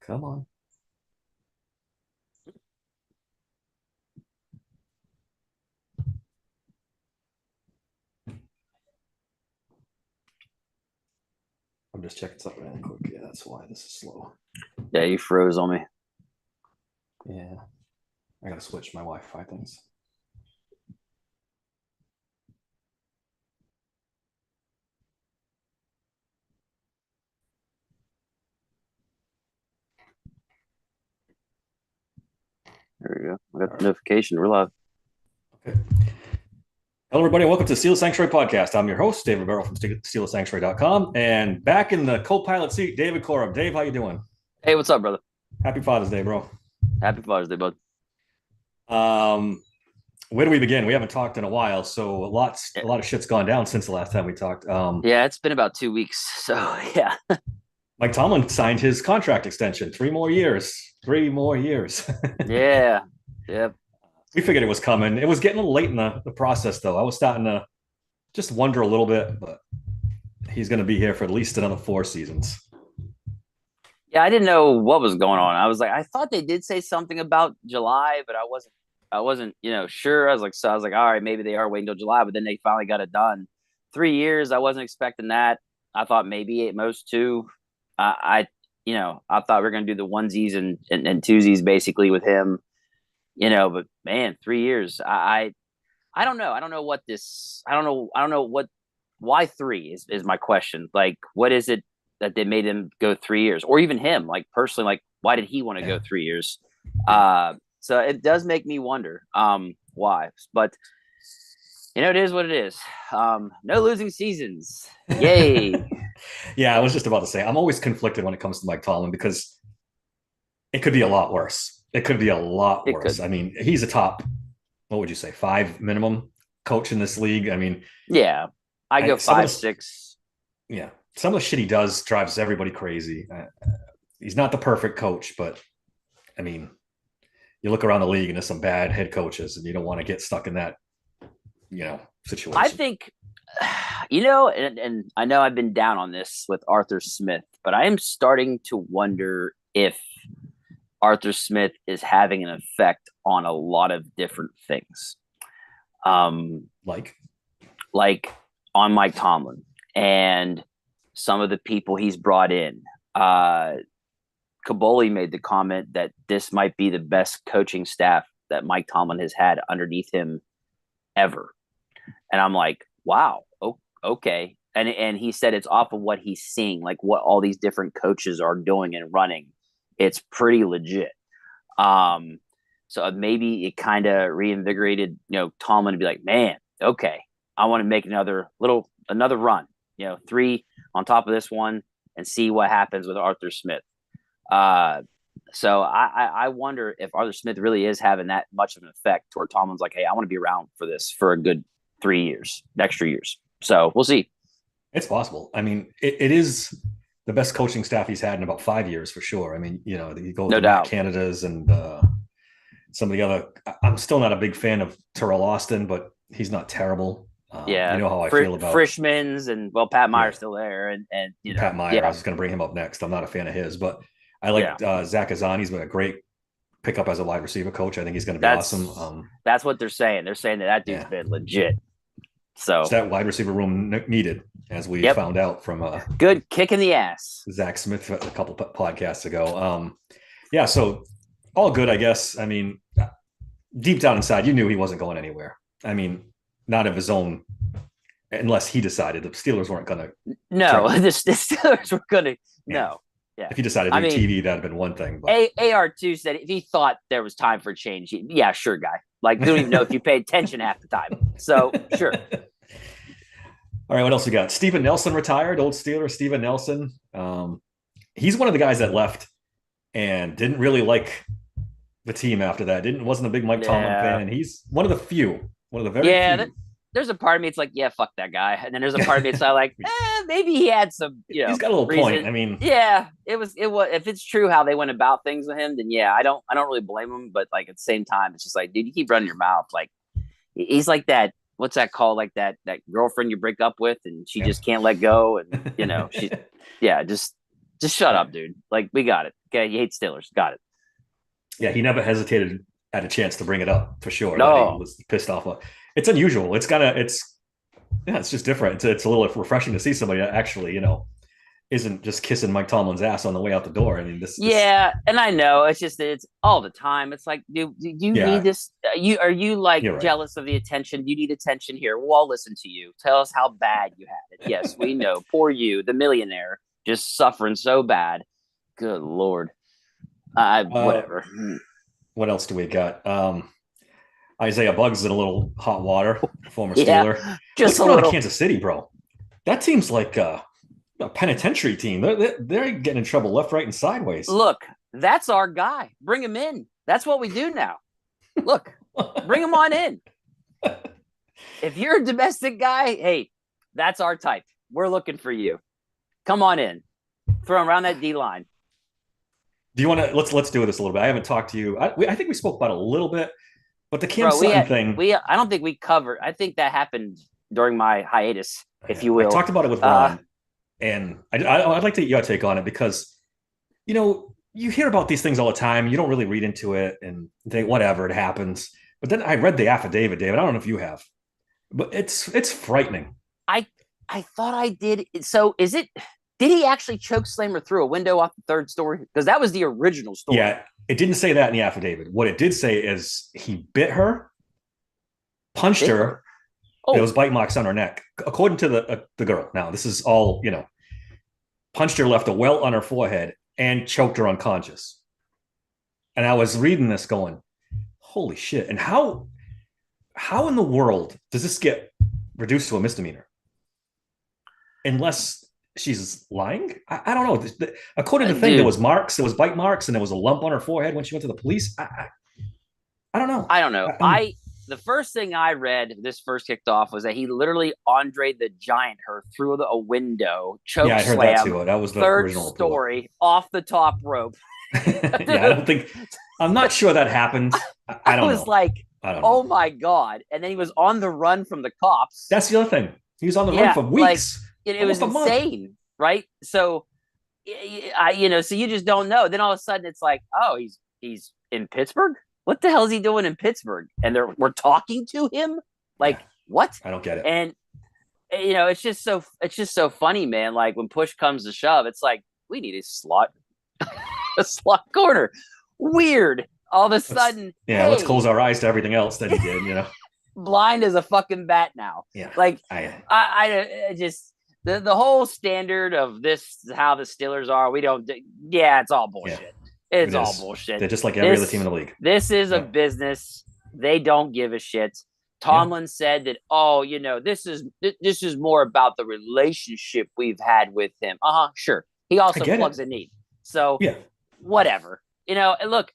Come on. I'm just checking something really quick. Yeah, that's why this is slow. Yeah, you froze on me. Yeah, I gotta switch my Wi-Fi things. There we go. I got All the right. notification. We're live. Okay. Hello, everybody. Welcome to Steel Sanctuary Podcast. I'm your host, David Barrow from SteelSanctuary.com. And back in the co-pilot seat, David Corum. Dave, how you doing? Hey, what's up, brother? Happy Father's Day, bro. Happy Father's Day, bud. Um, where do we begin? We haven't talked in a while, so Yeah, a lot of shit's gone down since the last time we talked. yeah, it's been about 2 weeks. So, yeah. Mike Tomlin signed his contract extension, 3 more years. 3 more years. Yeah. Yep. We figured it was coming. It was getting a little late in the process, though. I was starting to just wonder a little bit, but he's going to be here for at least another 4 seasons. Yeah, I didn't know what was going on. I was like, I thought they did say something about July, but I wasn't, sure. I was like, all right, maybe they are waiting until July, but then they finally got it done. 3 years, I wasn't expecting that. I thought maybe at most two. I thought we were gonna do the onesies and twosies basically with him, but man, 3 years. I don't know. I don't know what this. I don't know what. Why three is my question. Like, what is it that they made him go 3 years, or even him? Like personally, like why did he want to Yeah. go 3 years? Yeah. So it does make me wonder why. But it is what it is. No losing seasons. Yay. Yeah, I was just about to say, I'm always conflicted when it comes to Mike Tomlin because it could be a lot worse. It could be a lot It worse. could. I mean, he's a top, what would you say, five minimum coach in this league. I mean, Yeah. I go some of five, the, 6. yeah, some of the shit he does drives everybody crazy. He's not the perfect coach, but I mean, you look around the league and there's some bad head coaches, and you don't want to get stuck in that, I situation. think, and I know I've been down on this with Arthur Smith, but I am starting to wonder if Arthur Smith is having an effect on a lot of different things. Um, Like, like on Mike Tomlin and some of the people he's brought in. Caboli made the comment that this might be the best coaching staff that Mike Tomlin has had underneath him ever. And I'm like, wow, okay. And he said it's off of what he's seeing, like what all these different coaches are doing and running. It's pretty legit. Um, so maybe it kind of reinvigorated, Tomlin to be like, man, okay, I want to make another run, three on top of this one and see what happens with Arthur Smith. Uh, so I wonder if Arthur Smith really is having that much of an effect toward Tomlin's like, hey, I want to be around for this for a good 3 years, extra years. So we'll see. it's possible. I mean, it is the best coaching staff he's had in about 5 years for sure. I mean, you go with No the Matt doubt. Canadas and some of the other. I'm still not a big fan of Terrell Austin, but he's not terrible. You Yeah. know how I feel about, Frischman's and well, Pat yeah, Meyer's still there. And Pat Meyer. I yeah, was going to bring him up next. I'm not a fan of his, but I yeah. like Zach Azani. He's been a great pickup as a wide receiver coach. I think he's going to be awesome. That's what they're saying. They're saying that dude's Yeah, been legit. it's So, that wide receiver room needed, as we yep. found out from Good kick in the ass. Zach Smith a couple podcasts ago. Yeah, so all good, I guess. I mean, deep down inside, you knew he wasn't going anywhere. I mean, not of his own, unless he decided the Steelers weren't going to No, try. the Steelers were going to, Yeah, no. Yeah. if he decided I to do mean, TV, that'd have been one thing. But AR2 said if he thought there was time for change, yeah, sure, guy. Like, we don't even know if you paid attention half the time. So, sure. all right, what else we got? Steven Nelson retired, old Steeler Steven Nelson. He's one of the guys that left and didn't really like the team after that. Didn't wasn't a big Mike Tomlin Yeah. fan. He's one of the very Yeah. few. There's a part of me, it's like, yeah, fuck that guy. And then there's a part of me, it's like, maybe he had some, He's got a little point. reason. I mean, Yeah, it was, if it's true how they went about things with him, then yeah, I don't really blame him. But like at the same time, it's just like, dude, you keep running your mouth. Like, he's like that. What's that called? Like that girlfriend you break up with and she yeah. just can't let go. And, she, yeah, just Just shut up, dude. Like, we got it. Okay, you hate Steelers. Got it. Yeah, he never hesitated at a chance to bring it up for sure that he No, was pissed off. It's unusual. It's just different. It's a little refreshing to see somebody that actually, isn't just kissing Mike Tomlin's ass on the way out the door. I mean, this yeah, and I know it's just that it's all the time. It's like, do you need yeah, this? Are you like you're right. jealous of the attention? You need attention here. We'll all listen to you. Tell us how bad you had it. Yes, we know. Poor you, the millionaire, just suffering so bad. Good Lord. Uh, Whatever. what else do we got? Isaiah Buggs in a little hot water, former Yeah, Steeler. What's just a going on in little. Kansas City, bro? That team's like a penitentiary team. They're getting in trouble left, right, and sideways. Look, that's our guy. Bring him in. That's what we do now. Look, bring him on in. If you're a domestic guy, hey, that's our type. We're looking for you. Come on in. Throw him around that D line. Do you want to let's do this a little bit? I haven't talked to you. I think we spoke about it a little bit, but the Cam Bro, Sutton thing. I don't think we covered. I think that happened during my hiatus, if you I will. talked about it with Ron, and I'd like to get your take on it because you hear about these things all the time. You don't really read into it and think whatever it happens. But then I read the affidavit, David. I don't know if you have, but it's frightening. I thought I did. So is it? Did he actually choke slam her through a window off the third story? Because that was the original story. Yeah, it didn't say that in the affidavit. What it did say is he bit her, punched her. Oh, there was bite marks on her neck, according to the girl. Now this is all punched her, left a welt on her forehead, and choked her unconscious. And I was reading this, going, "Holy shit!" And how in the world does this get reduced to a misdemeanor? Unless she's lying. I don't know. According to the thing, there was marks, there was bite marks, and there was a lump on her forehead when she went to the police. I don't know. I don't know. The first thing I read this first kicked off was that he literally Andre the Giant her through a window, choke yeah, I heard slam, that too. That was the third original story off the top rope. Yeah, I'm not sure that happened. I don't was know. like, I don't oh know. my God. And then he was on the run from the cops. That's the other thing. He was on the run for weeks. Like, it was insane, right? So, so you just don't know. Then all of a sudden it's like, oh, he's in Pittsburgh? What the hell is he doing in Pittsburgh? And we're talking to him? Like, what? I don't get it. And it's just so funny, man. Like when push comes to shove, it's like we need a slot corner. Weird. All of a sudden, let's close our eyes to everything else that he did. Blind as a fucking bat now. Yeah. Like I just the whole standard of this how the Steelers are. We don't. Yeah, it's all bullshit. Yeah. It's all bullshit. They're just like every other team in the league. This is a business. They don't give a shit. Tomlin said that, this is more about the relationship we've had with him. Sure. He also plugs a need. So whatever. Look,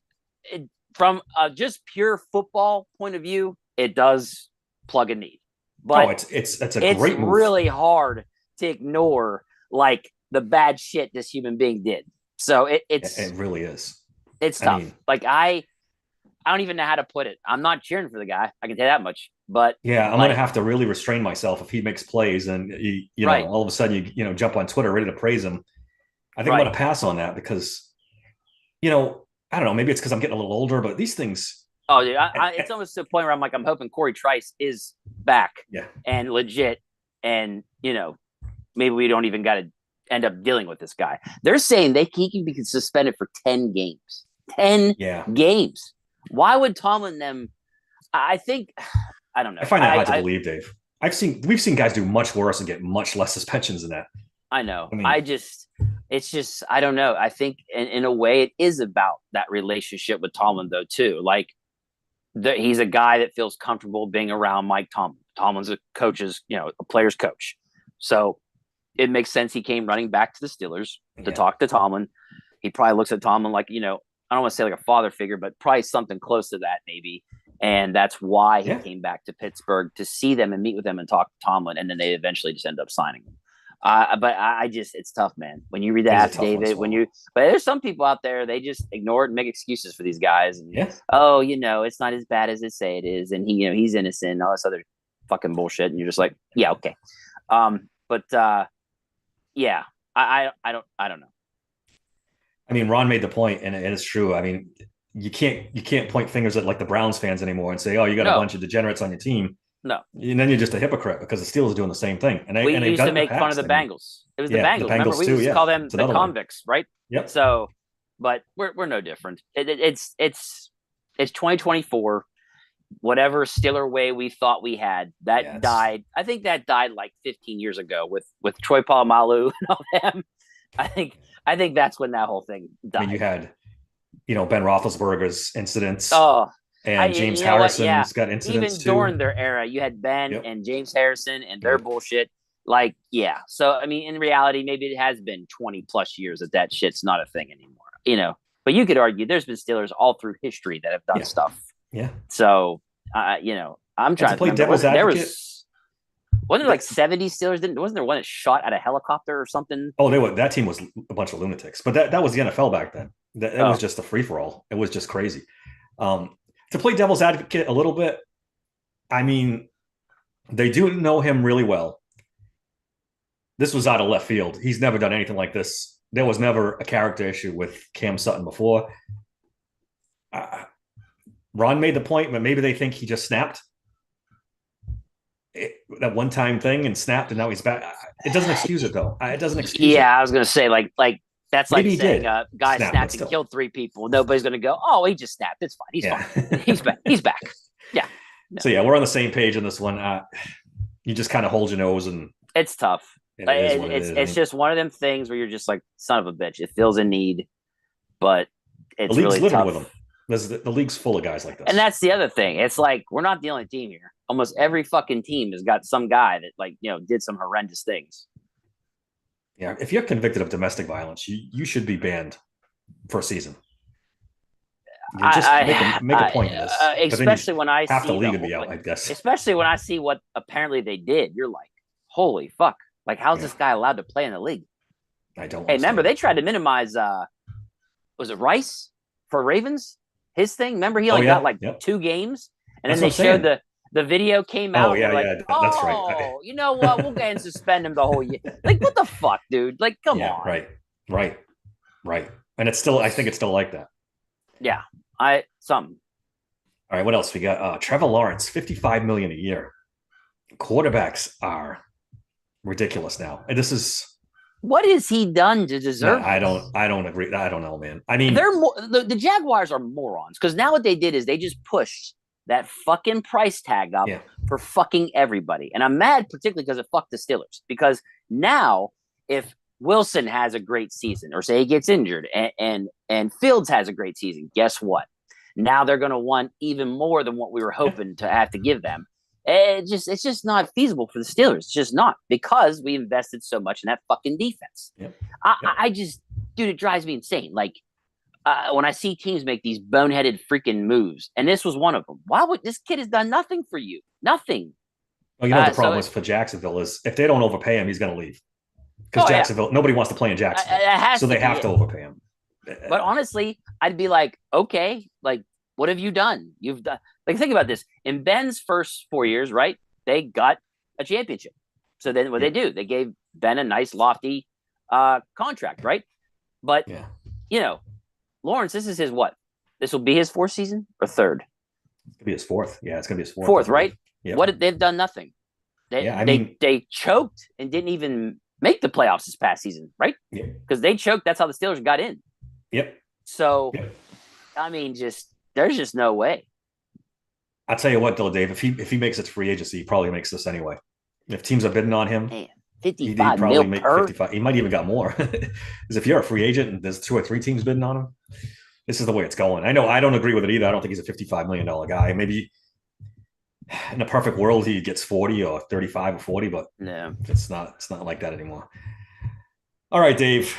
from just pure football point of view, it does plug a need. But it's a great move. Really hard to ignore like the bad shit this human being did. So it really is. It's tough. I don't even know how to put it. I'm not cheering for the guy. I can tell you that much. But I'm gonna have to really restrain myself if he makes plays and all of a sudden you jump on Twitter ready to praise him. I think I'm gonna pass on that because I don't know. Maybe it's because I'm getting a little older, but these things. Oh, dude, it's almost to the point where I'm hoping Corey Trice is back and legit, and maybe we don't even got to end up dealing with this guy. They're saying he can be suspended for 10 games. 10 games. Why would Tomlin them? I think I don't know. I find that hard to believe, Dave. We've seen guys do much worse and get much less suspensions than that. I know. It's just I don't know. I think in a way it is about that relationship with Tomlin though too. Like he's a guy that feels comfortable being around Mike Tomlin. Tomlin's a player's coach. So it makes sense he came running back to the Steelers to talk to Tomlin. He probably looks at Tomlin like, I don't want to say like a father figure, but probably something close to that maybe. And that's why he came back to Pittsburgh to see them and meet with them and talk to Tomlin. And then they eventually just end up signing him. But it's tough, man. When you read the affidavit, but there's some people out there, they just ignore it and make excuses for these guys. And, it's not as bad as they say it is. And he's innocent and all this other fucking bullshit. And you're just like, yeah, okay. I don't know. I mean, Ron made the point, and it's true. I mean, you can't point fingers at like the Browns fans anymore and say, "Oh, you got a No, bunch of degenerates on your team," no. and then you're just a hypocrite because the Steelers are doing the same thing, and We they've used done to it in the make fun of past. the I mean, Bengals. It was the yeah, the Bengals. Remember, Bengals we too. used to Yeah, call them it's the another one. convicts, right? Yep. So, but we're no different. It's 2024. Whatever Stiller way we thought we had, Yeah, that died. I think that died like 15 years ago with Troy Polamalu and all them. I think I think that's when that whole thing I mean, you died. had Ben Roethlisberger's incidents, Oh, and James you know what? Yeah, Harrison's got incidents even during too. their era, you had Ben Yep. and James Harrison and their Yep. bullshit. Like, yeah. So I mean, in reality, maybe it has been 20 plus years that shit's not a thing anymore. But you could argue there's been Steelers all through history that have done Yeah. stuff. Yeah. So, I'm And trying to to play remember. devil's There advocate, wasn't there like 70 Steelers? Wasn't there one that shot at a helicopter or something? oh, that team was a bunch of lunatics, but that was the NFL back then. That was Oh, just a free for all. It was just crazy. To play devil's advocate a little bit, I mean, they do know him really well. This was out of left field. He's never done anything like this. There was never a character issue with Cam Sutton before. Uh, Ron made the point, but maybe they think he just snapped that one time thing and snapped, and now he's back. It doesn't excuse it though. It doesn't excuse it. yeah. I was gonna say like that's like Maybe he saying did a guy snap, but snapped and still, killed three people. Nobody's gonna go, oh, he just snapped. It's fine. He's yeah. fine. He's back. He's back. Yeah. No, So yeah, we're on the same page on this one. You just kind of hold your nose, and it's tough. it is what it It's is. it's just one of them things where you're just like, son of a bitch. It feels a need, but The it's league's really living tough. with them. The league's full of guys like this. And that's the other thing. It's like we're not the only team here. Almost every fucking team has got some guy that did some horrendous things. Yeah, if you're convicted of domestic violence, you should be banned for a season. You just make a point of this. But then Especially when I half see the league the would be whole, out, I guess. especially when I see what apparently they did. You're like, holy fuck! Like, how's Yeah. this guy allowed to play in the league? I don't. Hey, remember understand. they tried to minimize. Was it Rice for Ravens? His thing. Remember he Oh, only yeah. got like Yep. 2 games, and That's then what they I'm showed saying. the video came out. Oh, and yeah, they're yeah, like, that's right. oh, you know what? We'll go ahead and suspend him the whole year. Like, what the fuck, dude? Like, come Yeah, on. right. And it's still, I think it's still like that. Yeah, something. All right, what else we got? Trevor Lawrence, $55 million a year. Quarterbacks are ridiculous now, and this is. What has he done to deserve? I this? don't agree. I don't know, man. I mean, They're the Jaguars are morons because now what they did is they just pushed that fucking price tag up yeah, for fucking everybody, and I'm mad particularly because it fucked the Steelers. Because now if Wilson has a great season, or say he gets injured, and Fields has a great season, guess what? Now they're going to want even more than what we were hoping to have to give them. It's just not feasible for the Steelers. It's just not because we invested so much in that fucking defense. Yep. I just, dude, it drives me insane. Like when I see teams make these boneheaded freaking moves, and this was one of them. Why would this kid has done nothing for you? Nothing. well, you know what the So problem is for Jacksonville is if they don't overpay him, he's going to leave because Oh, yeah. Jacksonville nobody wants to play in it Jacksonville, has so they be have it. to overpay him. But honestly, I'd be like, okay, like, what have you done? You've done, like, think about this. In Ben's first 4 years, right? They got a championship. So then what they do, they gave Ben a nice, lofty contract, right? But, Yeah, Lawrence, this is his what? This will be his 4th season or 3rd? it's gonna be his 4th. Yeah, it's gonna be his 4th. 4th, right? Yeah. What they've done nothing. They choked and didn't even make the playoffs this past season, right? Yeah. Because they choked. That's how the Steelers got in. Yep. So, Yep. I mean, there's just no way. I'll tell you what, though, Dave. If he makes it to free agency, he probably makes this anyway. If teams are bidding on him, Man, he'd 55 probably mil make per. 55. He might even got more. Because if you're a free agent and there's 2 or 3 teams bidding on him, this is the way it's going. I know I don't agree with it either. I don't think he's a $55 million guy. Maybe in a perfect world he gets 40 or 35 or 40, but No. it's not like that anymore. All right, Dave.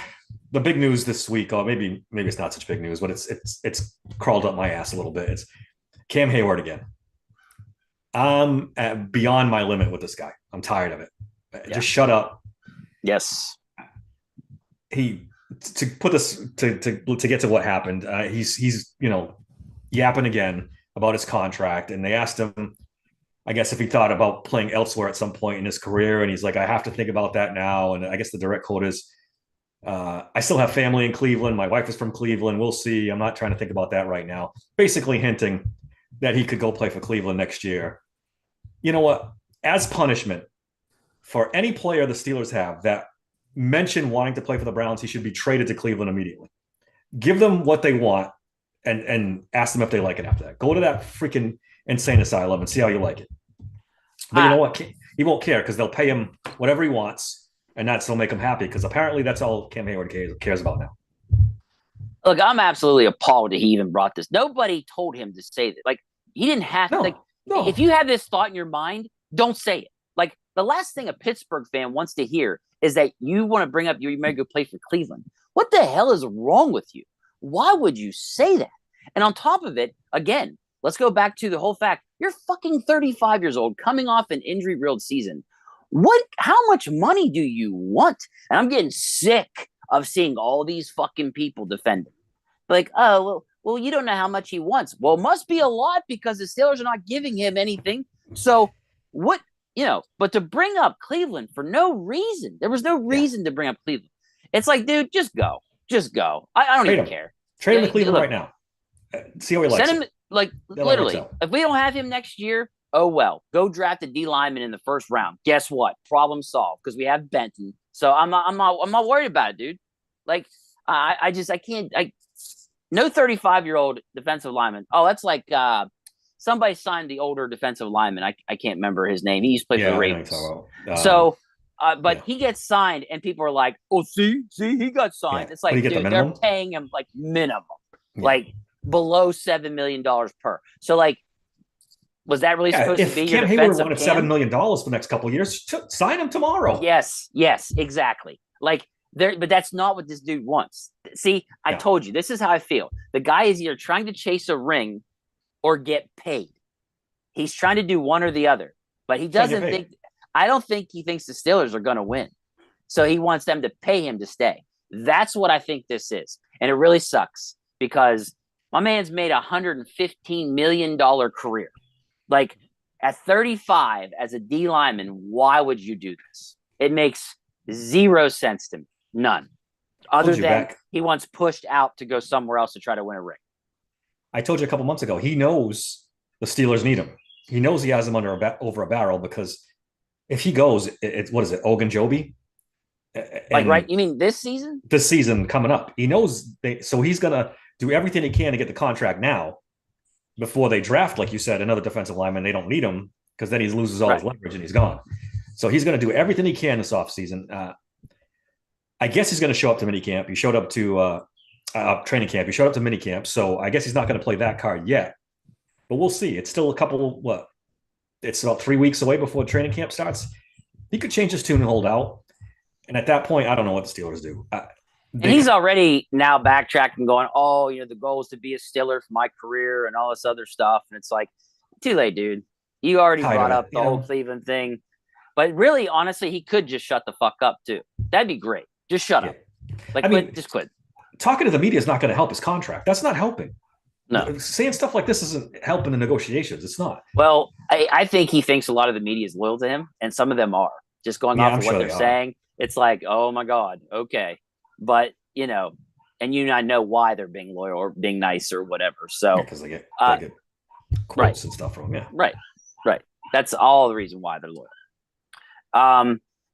The big news this week, or maybe it's not such big news, but it's crawled up my ass a little bit. It's Cam Hayward again. I'm beyond my limit with this guy. I'm tired of it. Yeah. Just shut up. Yes. To put this to get to what happened, he's yapping again about his contract, and they asked him, I guess, if he thought about playing elsewhere at some point in his career, and he's like, I have to think about that now. And I guess the direct quote is, I still have family in Cleveland. My wife is from Cleveland. We'll see. I'm not trying to think about that right now. Basically hinting that he could go play for Cleveland next year. You know what? As punishment for any player the Steelers have that mention wanting to play for the Browns, he should be traded to Cleveland immediately. Give them what they want and ask them if they like it after that. Go to that freaking insane asylum and see how you like it. But you know what? He won't care because they'll pay him whatever he wants, and that'll make him happy because apparently that's all Cam Hayward cares about now. Look, I'm absolutely appalled that he even brought this. Nobody told him to say that. Like, he didn't have to. No. If you have this thought in your mind, don't say it. Like, the last thing a Pittsburgh fan wants to hear is that you want to bring up you may go play for Cleveland. What the hell is wrong with you? Why would you say that? And on top of it, again, let's go back to the whole fact you're fucking 35 years old, coming off an injury-riddled season. How much money do you want? And I'm getting sick of seeing all these fucking people defend him. Like, oh, well, you don't know how much he wants. Well, it must be a lot because the Steelers are not giving him anything. So what, but to bring up Cleveland for no reason, there was no reason to bring up Cleveland. It's like, dude, just go. Just go. I don't even care. Trade him to Cleveland right now. See how he likes it. Send him, literally, if we don't have him next year, oh, well, go draft a D lineman in the first round. Guess what? Problem solved because we have Benton. So I'm not worried about it, dude. Like, I can't. No 35-year-old defensive lineman. Oh, that's like somebody signed the older defensive lineman. I can't remember his name. He used to play for the Ravens. But he gets signed, and people are like, "Oh, see, he got signed." Yeah. It's like, dude, they're paying him like minimum, like below $7 million per. So, like, was that really supposed to be your defensive? If Cam Hayward wanted $7 million for the next couple of years, sign him tomorrow. Yes, exactly. Like, but that's not what this dude wants. See, I told you, this is how I feel. The guy is either trying to chase a ring or get paid. He's trying to do one or the other, but he doesn't think. I don't think he thinks the Steelers are going to win. So he wants them to pay him to stay. That's what I think this is. And it really sucks because my man's made a $115 million career. Like, at 35 as a D lineman, why would you do this? It makes zero sense to me. None. Other than he wants pushed out to go somewhere else to try to win a ring. I told you a couple months ago, he knows the Steelers need him. He knows he has him over a barrel because if he goes, it's what is it, Ogunjobi? Right? You mean this season? This season coming up. He knows so he's gonna do everything he can to get the contract now before they draft, like you said, another defensive lineman. They don't need him because then he loses all his leverage and he's gone. So he's gonna do everything he can this offseason. I guess he's gonna show up to minicamp. He showed up to training camp. He showed up to minicamp. So I guess he's not gonna play that card yet. But we'll see. It's still it's about 3 weeks away before training camp starts. He could change his tune and hold out. And at that point, I don't know what the Steelers do. And he's already now backtracking going, the goal is to be a Steeler for my career and all this other stuff. And it's like, too late, dude. You already brought up the whole Cleveland thing. But really, honestly, he could just shut the fuck up, too. That'd be great. Just shut up. Just quit. Talking to the media is not going to help his contract. That's not helping. No. Saying stuff like this isn't helping the negotiations. It's not. Well, I think he thinks a lot of the media is loyal to him, and some of them are. Just going off of what they're saying. It's like, oh, my God, okay. But, and I know why they're being loyal or being nice or whatever. So because they get quotes and stuff from them. Yeah. Right. That's all the reason why they're loyal.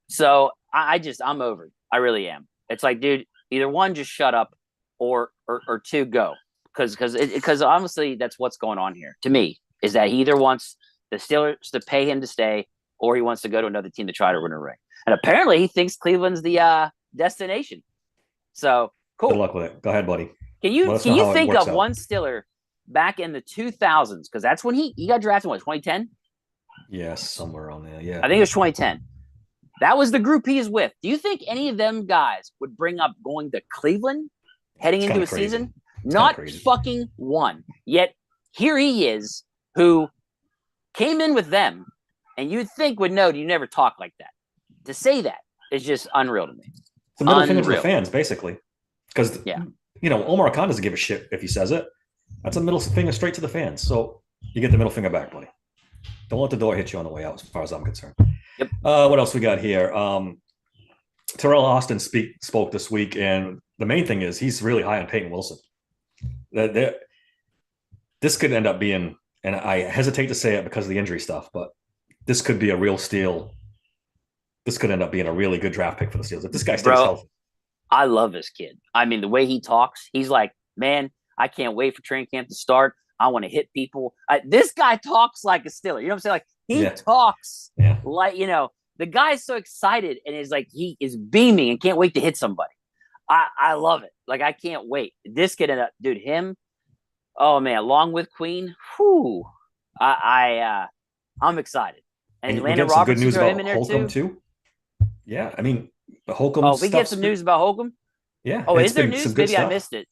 So I'm over it. I really am. It's like, dude, either one, just shut up, or two, go. Because honestly, that's what's going on here to me, is that he either wants the Steelers to pay him to stay or he wants to go to another team to try to win a ring. And apparently he thinks Cleveland's the destination. So cool. Good luck with it. Go ahead, buddy. Can you think of one Steeler back in the 2000s? Because that's when he got drafted, 2010? Yes, somewhere on there. Yeah. I think it was 2010. That was the group he is with. Do you think any of them guys would bring up going to Cleveland heading into a season? Not fucking one. Yet here he is, who came in with them, and you'd think would know you never talk like that. To say that is just unreal to me. It's a middle finger to the fans, basically. Because, Omar Khan doesn't give a shit if he says it. That's a middle finger straight to the fans. So you get the middle finger back, buddy. Don't let the door hit you on the way out, as far as I'm concerned. Yep. What else we got here? Terrell Austin spoke this week, and the main thing is he's really high on Peyton Wilson. This could end up being, and I hesitate to say it because of the injury stuff, but this could be a real steal. This could end up being a really good draft pick for the Steelers if this guy stays healthy. I love this kid. I mean, the way he talks, he's like, man, I can't wait for training camp to start. I want to hit people. This guy talks like a Steeler. You know what I'm saying? Like he talks like, the guy's so excited and is like, he is beaming and can't wait to hit somebody. I love it. Like, I can't wait. This could end up, dude, him. Oh man, along with Queen. Whew. I'm excited. And Landon Roberts, good news about Holcomb too. Yeah. I mean, Holcomb. Oh, we get some news about Holcomb? Yeah. Oh, is there news? Maybe I missed it.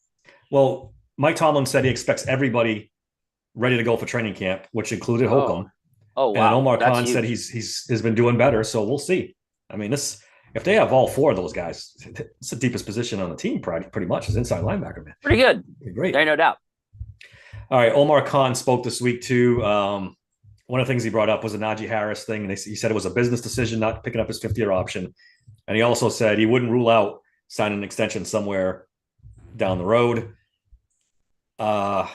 Well, Mike Tomlin said he expects everybody ready to go for training camp, which included Holcomb. Oh, wow. And Omar Khan said he's been doing better, so we'll see. I mean, if they have all four of those guys, it's the deepest position on the team, pretty much, is inside linebacker, man. Pretty good. Great. There, no doubt. All right, Omar Khan spoke this week too. One of the things he brought up was a Najee Harris thing, and he said it was a business decision not picking up his fifth-year option. And he also said he wouldn't rule out signing an extension somewhere down the road. I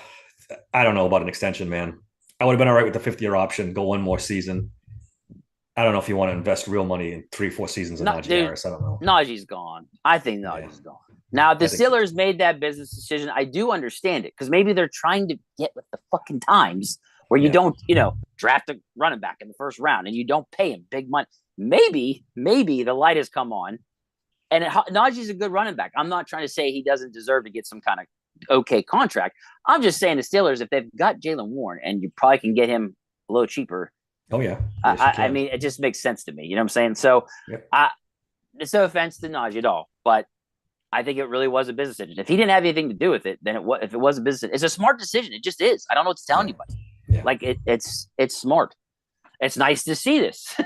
don't know about an extension, man. I would have been all right with the fifth-year option, go one more season. I don't know if you want to invest real money in 3-4 seasons of Najee Harris. I don't know. Najee's gone. I think Najee's gone. Now, the Steelers made that business decision. I do understand it because maybe they're trying to get with the fucking times where you don't, draft a running back in the first round and you don't pay him big money. Maybe the light has come on. And Najee's a good running back. I'm not trying to say he doesn't deserve to get some kind of okay contract. I'm just saying the Steelers, if they've got Jaylen Warren and you probably can get him a little cheaper. Oh, yeah. Yes, I mean, it just makes sense to me. You know what I'm saying? So it's no offense to Najee at all, but I think it really was a business decision. If he didn't have anything to do with it, then if it was a business, it's a smart decision. It just is. I don't know what to tell anybody. Yeah. Like it's smart. It's nice to see this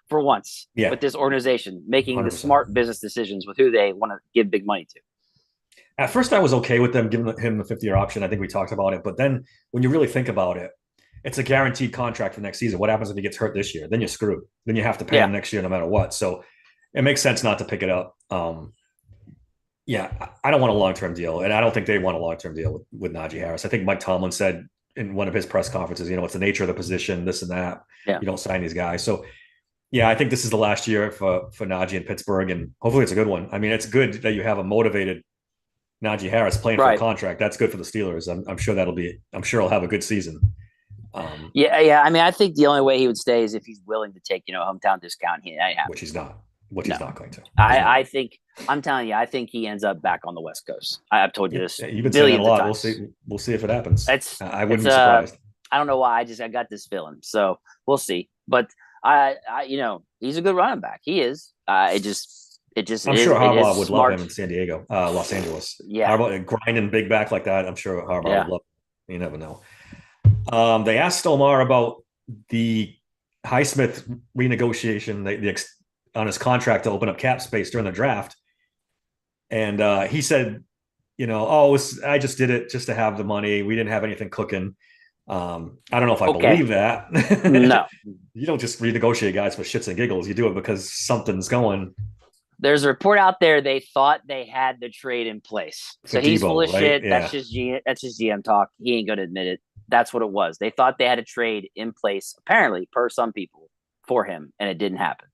for once with this organization making 100%. The smart business decisions with who they want to give big money to. At first, I was okay with them giving him the fifth-year option. I think we talked about it. But then when you really think about it, it's a guaranteed contract for next season. What happens if he gets hurt this year? Then you're screwed. Then you have to pay him next year no matter what. So it makes sense not to pick it up. I don't want a long-term deal. And I don't think they want a long-term deal with Najee Harris. I think Mike Tomlin said in one of his press conferences, it's the nature of the position, this and that. Yeah. You don't sign these guys. So, I think this is the last year for Najee in Pittsburgh. And hopefully it's a good one. I mean, it's good that you have a motivated Najee Harris playing for a contract. That's good for the Steelers. I'm sure he'll have a good season. I mean, I think the only way he would stay is if he's willing to take, hometown discount. Which he's not. He's not going to. I think I'm telling you, I think he ends up back on the West Coast. I've told you this. You've been saying it a lot. We'll see if it happens. I wouldn't be surprised. I don't know why. I got this feeling. So we'll see. But he's a good running back. He is. I'm sure Harbaugh would love him in San Diego, Los Angeles. Yeah. Harbaugh grinding big back like that. I'm sure Harbaugh would love him. You never know. They asked Omar about the Highsmith renegotiation, on his contract to open up cap space during the draft. And he said, I just did it just to have the money. We didn't have anything cooking. I don't know if I believe that. No. You don't just renegotiate guys for shits and giggles. You do it because something's going. There's a report out there they thought they had the trade in place. So he's full of shit. Yeah. That's just GM talk. He ain't going to admit it. That's what it was. They thought they had a trade in place, apparently, per some people, for him, and it didn't happen.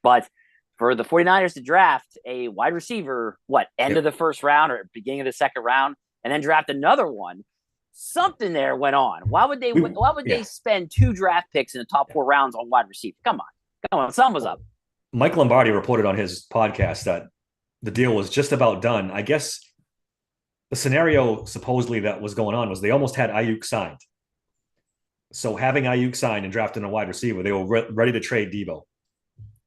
But for the 49ers to draft a wide receiver, end of the first round or beginning of the second round, and then draft another one, something there went on. Why would they spend 2 draft picks in the top 4 rounds on wide receiver? Come on, something was up. Mike Lombardi reported on his podcast that the deal was just about done. I guess the scenario supposedly that was going on was they almost had Ayuk signed. So having Ayuk signed and drafting a wide receiver, they were ready to trade Debo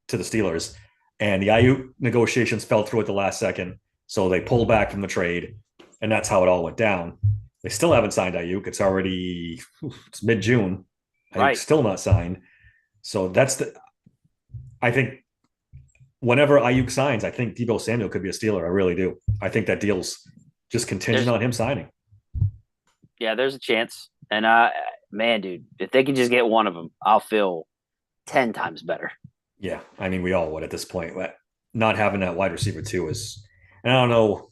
to the Steelers, and the Ayuk negotiations fell through at the last second. So they pulled back from the trade, and that's how it all went down. They still haven't signed Ayuk. It's mid-June. Ayuk's still not signed. So I think whenever Ayuk signs, I think Deebo Samuel could be a Steeler. I really do. I think that deal's just contingent on him signing. Yeah, there's a chance. And man, dude, if they can just get one of them, I'll feel 10 times better. Yeah, I mean, we all would at this point. not having that wide receiver too is, and I don't know.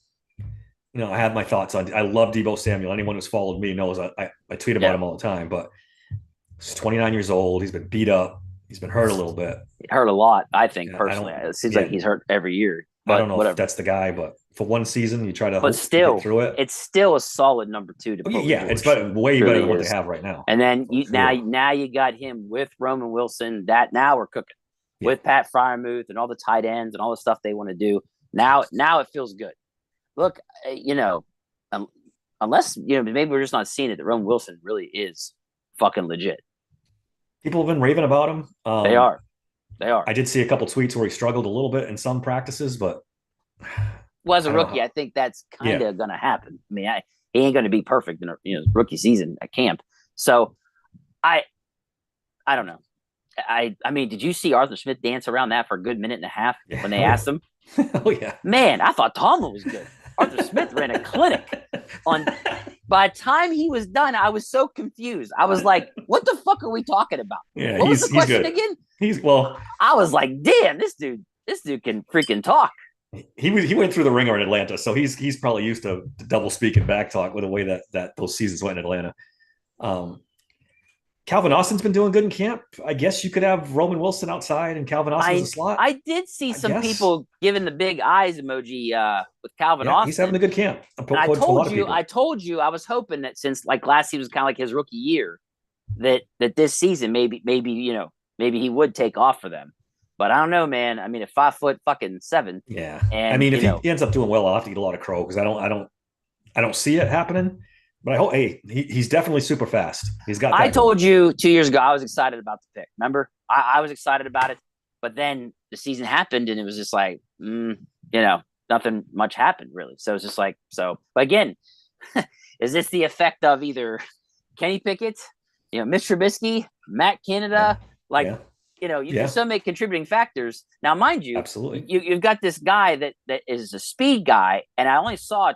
I have my thoughts on. I love Debo Samuel. Anyone who's followed me knows I tweet about Yeah. him all the time. But he's 29 years old. He's been beat up. He's been hurt a little bit. It hurt a lot, I think, Yeah, personally. It seems like he's hurt every year. I But don't know if whatever. that's the guy, but for one season, you try to But hope to still, get through it. it's still a solid number 2 to put with Yeah, George. it's way better than what they have right now. And then For sure. now you got him with Roman Wilson. That now we're cooking with Pat Freiermuth and all the tight ends and all the stuff they want to do. Now it feels good. Look, unless maybe we're just not seeing it, that Roman Wilson really is fucking legit. People have been raving about him. They are. I did see a couple tweets where he struggled a little bit in some practices, but as a rookie, I think that's kind of going to happen. I mean, he ain't going to be perfect in rookie season at camp. So I don't know. I mean, did you see Arthur Smith dance around that for a good minute and a half when they asked him? Oh yeah, man, I thought Tomlin was good. Arthur Smith ran a clinic on. By the time he was done, I was so confused. I was like, "What the fuck are we talking about?" Yeah, what was the question good. again? I was like, "Damn, this dude can freaking talk." He went through the ringer in Atlanta, so he's probably used to double speak and back talk with the way that those seasons went in Atlanta. Calvin Austin's been doing good in camp. I guess you could have Roman Wilson outside and Calvin Austin as a slot. I did see some people giving the big eyes emoji with Calvin Austin. He's having a good camp. I told you, I was hoping that since like last season was kind of like his rookie year, that this season maybe he would take off for them. But I don't know, man. I mean, at 5'7". Yeah. And, I mean, if he ends up doing well, I'll have to get a lot of crow because I don't see it happening. But I hope, he's definitely super fast. He's got. I told you 2 years ago I was excited about the pick. Remember, I was excited about it, but then the season happened and it was just like, nothing much happened really. So it's just like so. But again, is this the effect of either Kenny Pickett, Mitch Trubisky, Matt Canada? There's so many contributing factors. Now, mind you, absolutely, you've got this guy that is a speed guy, and I only saw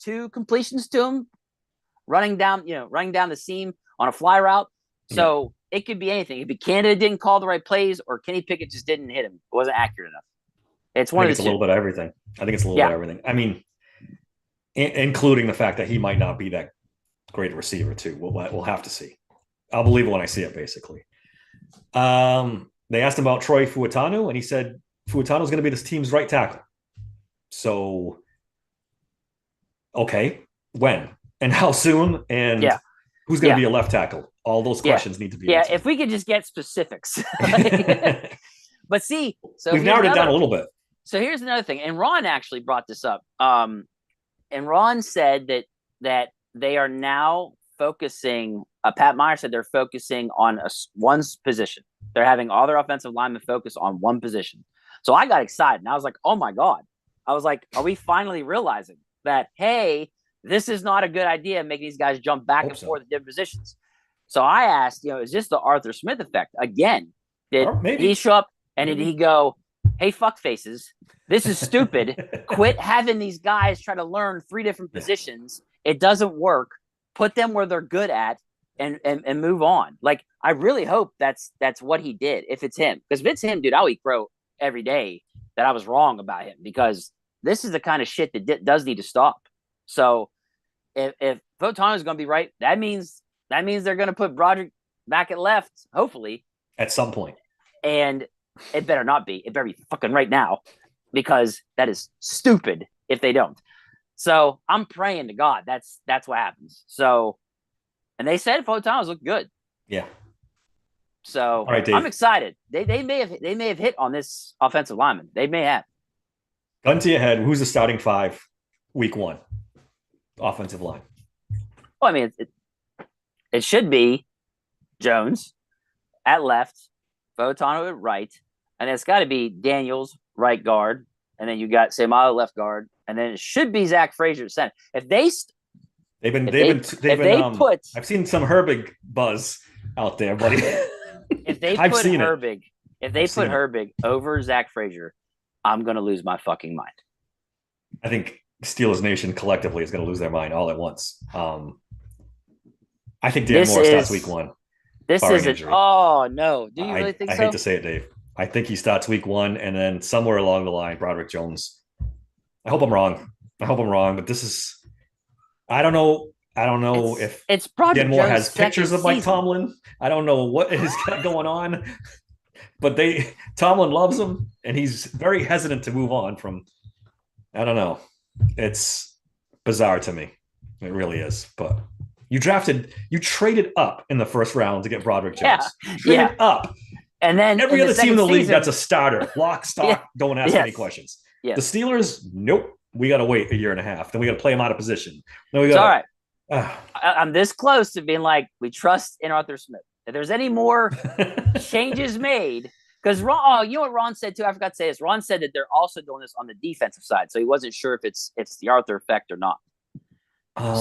2 completions to him. Running down the seam on a fly route. So it could be anything. It could be Canada didn't call the right plays or Kenny Pickett just didn't hit him. It wasn't accurate enough. It's one of the two. It's a little bit of everything. I think it's a little bit of everything. I mean, including the fact that he might not be that great a receiver too. We'll have to see. I'll believe it when I see it, basically. They asked him about Troy Fuatanu, and he said Fuatanu is going to be this team's right tackle. So, okay, when? And how soon? And who's going to be a left tackle? All those questions need to be answered. If we could just get specifics. But see, so we've narrowed it down a little bit. So here's another thing. And Ron actually brought this up. And Ron said that they are now focusing, Pat Meyer said they're focusing on one position. They're having all their offensive linemen focus on one position. So I got excited. And I was like, oh my God. I was like, are we finally realizing that, hey, this is not a good idea, making these guys jump back and forth at different positions. So I asked, is this the Arthur Smith effect? Again, did he show up and did he go, hey, fuck faces, this is stupid. Quit having these guys try to learn 3 different positions. It doesn't work. Put them where they're good at and move on. Like, I really hope that's what he did, if it's him. Because if it's him, dude, I'll eat crow every day that I was wrong about him, because this is the kind of shit that does need to stop. So if Fuatanu is going to be right, that means they're going to put Broderick back at left, hopefully. At some point. And it better not be. It better be fucking right now, because that is stupid if they don't. So I'm praying to God that's what happens. So, and they said Fuatanu looked good. Yeah. So all right, Dave. I'm excited. They may have hit on this offensive lineman. They may have. Gun to your head, who's the starting 5 week 1 offensive line? Well, I mean, it should be Jones at left, Fuatanu at right, and it's got to be Daniels right guard, and then you got Seumalo left guard, and then it should be Zach Frazier at center. If they've been put, I've seen some Herbig buzz out there, buddy. If they put Herbig over Zach Frazier, I'm going to lose my fucking mind. I think Steelers Nation collectively is going to lose their mind all at once. I think Dan Moore starts week 1. This isn't. Oh no! Do you really think so? I hate to say it, Dave. I think he starts week 1, and then somewhere along the line, Broderick Jones. I hope I'm wrong. But this is. I don't know. I don't know if it's Broderick Denmore Jones' has pictures of Mike season. Tomlin. I don't know what is going on, but Tomlin loves him, and he's very hesitant to move on from. I don't know. It's bizarre to me. It really is. But you traded up in the first round to get Broderick Jones. Traded up. And then every other team in the league that's a starter, lock, stock, don't ask any questions. Yes. The Steelers, nope. We got to wait a year and a half. Then we got to play him out of position. Then we got. All right. I'm this close to being like, we trust in Arthur Smith. If there's any more changes made, because Ron, you know what Ron said too? I forgot to say this. Ron said that they're also doing this on the defensive side, so he wasn't sure if it's the Arthur effect or not.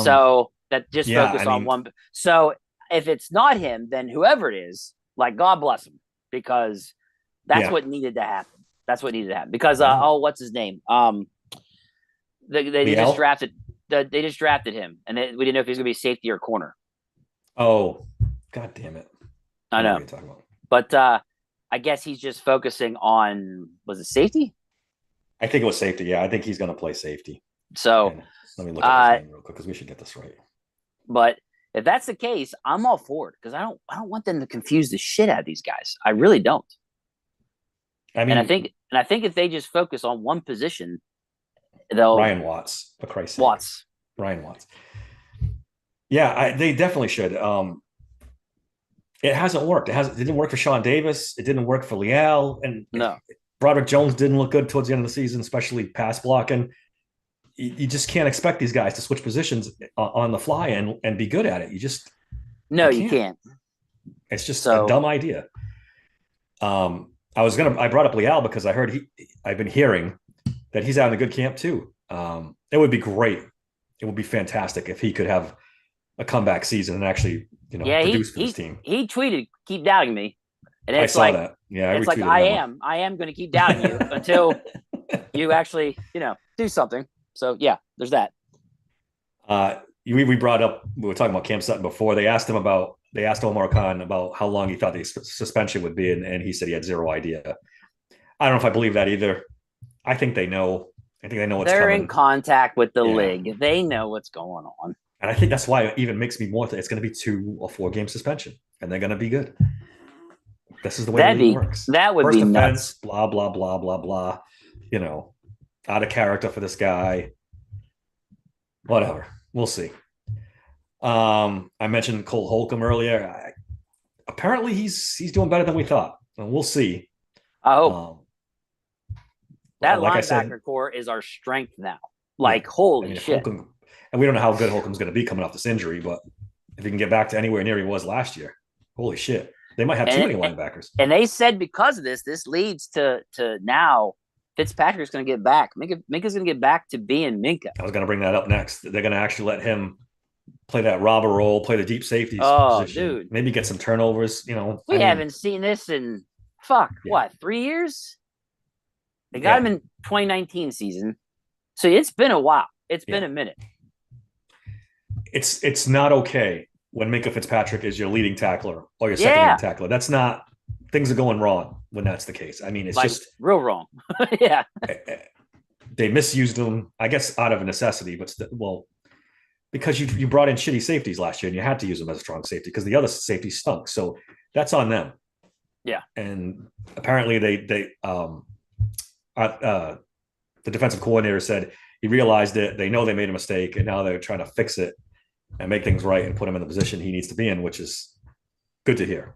So that just focus on one. So if it's not him, then whoever it is, like God bless him, because that's what needed to happen. That's what needed to happen. Because what's his name? They just drafted. They just drafted him, and we didn't know if he was going to be safety or corner. Oh, God damn it! I know. But I guess he's just focusing on, was it safety? I think it was safety. Yeah, I think he's going to play safety. So let me look at his name real quick because we should get this right. But if that's the case, I'm all for it because I don't want them to confuse the shit out of these guys. I really don't. I mean, and I think if they just focus on one position, they'll Ryan Watts, for Christ's sake. Ryan Watts. Yeah, they definitely should. It hasn't worked. It didn't work for Sean Davis. It didn't work for Leal. And Broderick Jones didn't look good towards the end of the season, especially pass blocking. You just can't expect these guys to switch positions on the fly and be good at it. You can't. It's just a dumb idea. I brought up Leal because I've been hearing that he's out in a good camp too. It would be great. It would be fantastic if he could have a comeback season and actually, produce for his team. He tweeted, "Keep doubting me," and I saw that. Yeah, it's like I am going to keep doubting you until you actually, do something. So yeah, there's that. We were talking about Cam Sutton before. They asked Omar Khan about how long he thought the suspension would be, and he said he had zero idea. I don't know if I believe that either. I think they know. I think they know what's coming. They're in contact with the league. They know what's going on. And I think that's why it even makes me more that it's going to be 2 or 4 game suspension, and they're going to be good. This is the way it works. That would be nuts. Blah, blah, blah, blah, blah. Out of character for this guy. Whatever. We'll see. I mentioned Cole Holcomb earlier. Apparently he's doing better than we thought. And we'll see. I hope. That linebacker core is our strength now. Holy shit. Holcomb, and we don't know how good Holcomb's going to be coming off this injury, but if he can get back to anywhere near he was last year, holy shit. They might have too many linebackers. And they said because of this leads to now Fitzpatrick's going to get back. Minka's going to get back to being Minka. I was going to bring that up next. They're going to actually let him play that robber role, play the deep safety position. Dude. Maybe get some turnovers. We haven't seen this in 3 years? They got him in 2019 season. So it's been a while. It's been a minute. It's not okay when Minka Fitzpatrick is your leading tackler or your second leading tackler. That's not – things are going wrong when that's the case. I mean, it's just – real wrong. Yeah. They misused him, I guess, out of a necessity, but because you brought in shitty safeties last year and you had to use them as a strong safety because the other safety stunk. So that's on them. Yeah. And apparently the defensive coordinator said he realized it. They know they made a mistake, and now they're trying to fix it and make things right and put him in the position he needs to be in, which is good to hear.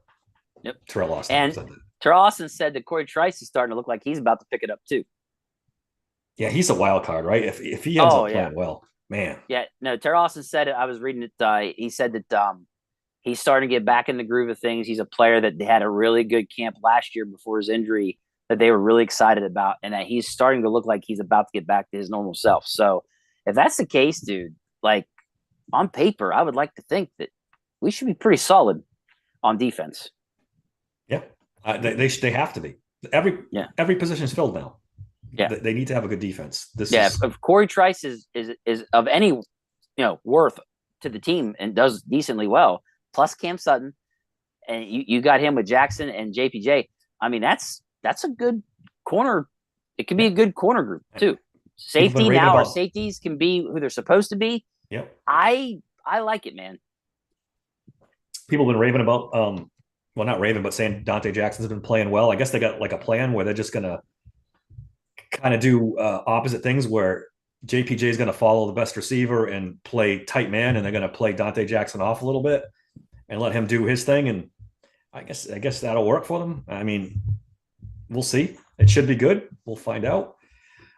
Yep. Terrell Austin. And Terrell Austin said that Corey Trice is starting to look like he's about to pick it up too. Yeah, he's a wild card, right? If he ends up playing well, man. Yeah, no, Terrell Austin said it. I was reading it. He said that he's starting to get back in the groove of things. He's a player that had a really good camp last year before his injury that they were really excited about, and that he's starting to look like he's about to get back to his normal self. So if that's the case, dude, on paper, I would like to think that we should be pretty solid on defense. Yeah, they have to be. Every position is filled now. Yeah, they need to have a good defense. If Corey Trice is of any worth to the team and does decently well, plus Cam Sutton, and you got him with Jackson and JPJ. I mean, that's that's a good corner. It can be a good corner group too. People been Safety raving now, our about. safeties can be who they're supposed to be. Yep. I like it, man. People have been raving about. Well, not raving, but saying Dante Jackson's been playing well. I guess they got like a plan where they're just gonna kind of do opposite things where JPJ is going to follow the best receiver and play tight man, and they're going to play Dante Jackson off a little bit and let him do his thing. And I guess that'll work for them. I mean, we'll see. It should be good. We'll find out.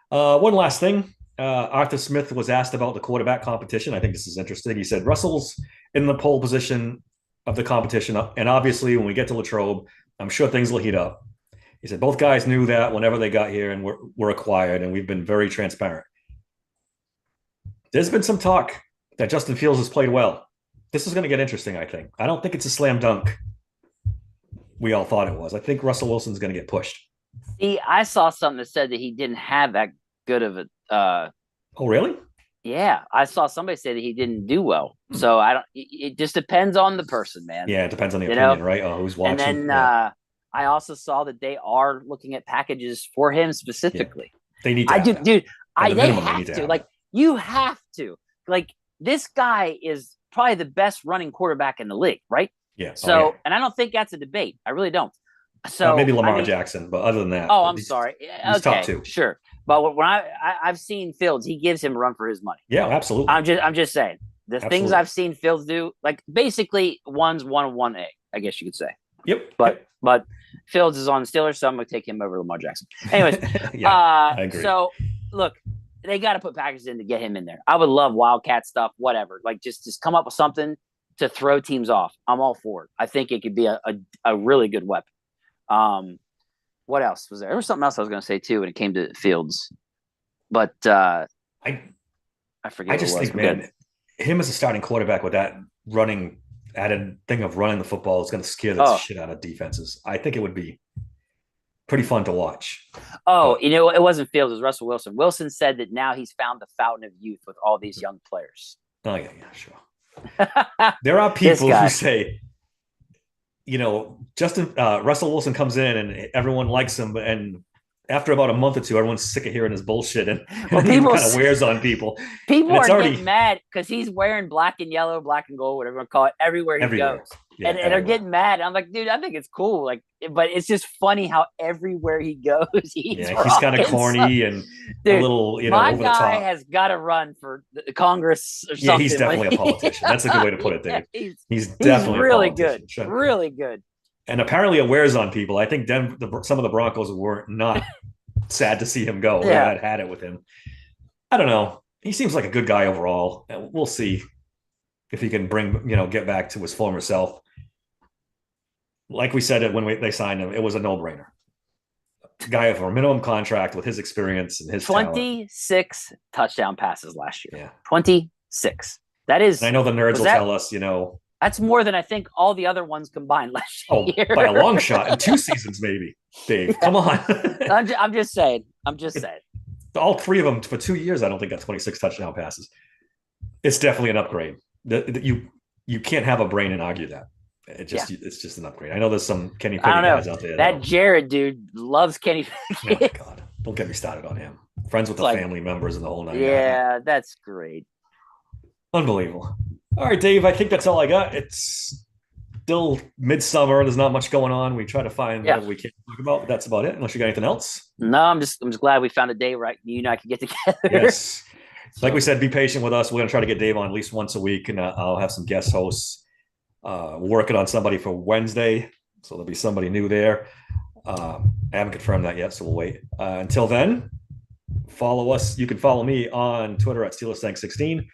One last thing. Arthur Smith was asked about the quarterback competition. I think this is interesting. He said Russell's in the pole position of the competition, and obviously when we get to Latrobe, I'm sure things will heat up. He said both guys knew that whenever they got here and were acquired, and we've been very transparent. There's been some talk that Justin Fields has played well. This is going to get interesting, I think. I don't think it's a slam dunk we all thought it was. I think Russell Wilson's going to get pushed. See, I saw something that said that he didn't have that good of a oh, really? Yeah, I saw somebody say that he didn't do well. So I don't. It just depends on the person, man. Yeah, it depends on the opinion, right? Oh, who's watching? And then I also saw that they are looking at packages for him specifically. Yeah. They need to. I do, that. dude. They have have to. Like you have to. Like this guy is probably the best running quarterback in the league, right? Yeah. So, and I don't think that's a debate. I really don't. So maybe Lamar Jackson, but other than that, oh, I'm sorry. He's top two, sure. But when I've seen Fields, he gives him a run for his money. Yeah, absolutely. I'm just saying the things I've seen Fields do, like basically one's 1-1A, I guess you could say. Yep. But Fields is on the Steelers, so I'm gonna take him over Lamar Jackson. Anyways, I agree. So look, they got to put packages in to get him in there. I would love Wildcat stuff, whatever. Like just come up with something to throw teams off. I'm all for it. I think it could be a really good weapon. What else was there? There was something else I was going to say too when it came to Fields, but I forget. I just think, man, him as a starting quarterback with that running added thing of running the football is going to scare the shit out of defenses. I think it would be pretty fun to watch. Oh, it wasn't Fields, it was Russell Wilson. Wilson said that now he's found the fountain of youth with all these young players. Oh yeah, sure. There are people who say, Russell Wilson comes in and everyone likes him, and after about a month or two, everyone's sick of hearing his bullshit, and people kind of wears on people. People are getting mad because he's wearing black and yellow, black and gold, whatever you want to call it, everywhere he goes. Yeah, and they're getting mad. I'm like, dude, I think it's cool. Like, but it's just funny how everywhere he goes, he's kind of corny and a little, my over the guy top. Has got to run for Congress or something. Yeah, he's definitely a politician. That's a good way to put it, Dave. He's definitely really good, really good. And apparently, it wears on people. I think some of the Broncos were not sad to see him go. Yeah, I'd had it with him. I don't know. He seems like a good guy overall. We'll see if he can get back to his former self. Like we said it when they signed him, it was a no-brainer. Guy for a minimum contract with his experience and his 26 touchdown passes last year. Yeah, 26. That is. And I know the nerds will tell us, that's more than I think all the other ones combined last year. By a long shot. In 2 seasons, maybe. Dave, come on. I'm just saying. All 3 of them for 2 years, I don't think got 26 touchdown passes. It's definitely an upgrade. You can't have a brain and argue that. It's just an upgrade. I know there's some Kenny Pickett guys out there. That Jared dude loves Kenny Pickett. Oh my God. Don't get me started on him. Friends with the family members and the whole nine. Yeah, that's great. Unbelievable. All right, Dave, I think that's all I got. It's still midsummer. There's not much going on. We try to find whatever we can talk about, but that's about it. Unless you got anything else. No, I'm just glad we found a day right you and I can get together. Yes. Like we said, be patient with us. We're going to try to get Dave on at least once a week, and I'll have some guest hosts. Working on somebody for Wednesday, so there'll be somebody new there. I haven't confirmed that yet, so we'll wait. Until then, follow us. You can follow me on Twitter at SteelersThank16.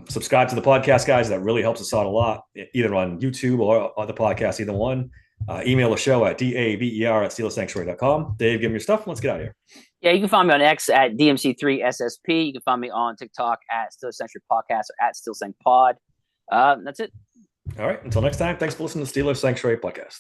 Subscribe to the podcast, guys. That really helps us out a lot, either on YouTube or on the podcast, either one. Email the show at daver@SteelersSanctuary.com. Dave, give me your stuff. Let's get out of here. Yeah, you can find me on X at DMC3SSP. You can find me on TikTok at Steelers Sanctuary Podcast or at SteelSanct Pod. That's it. All right. Until next time, thanks for listening to Steelers Sanctuary Podcast.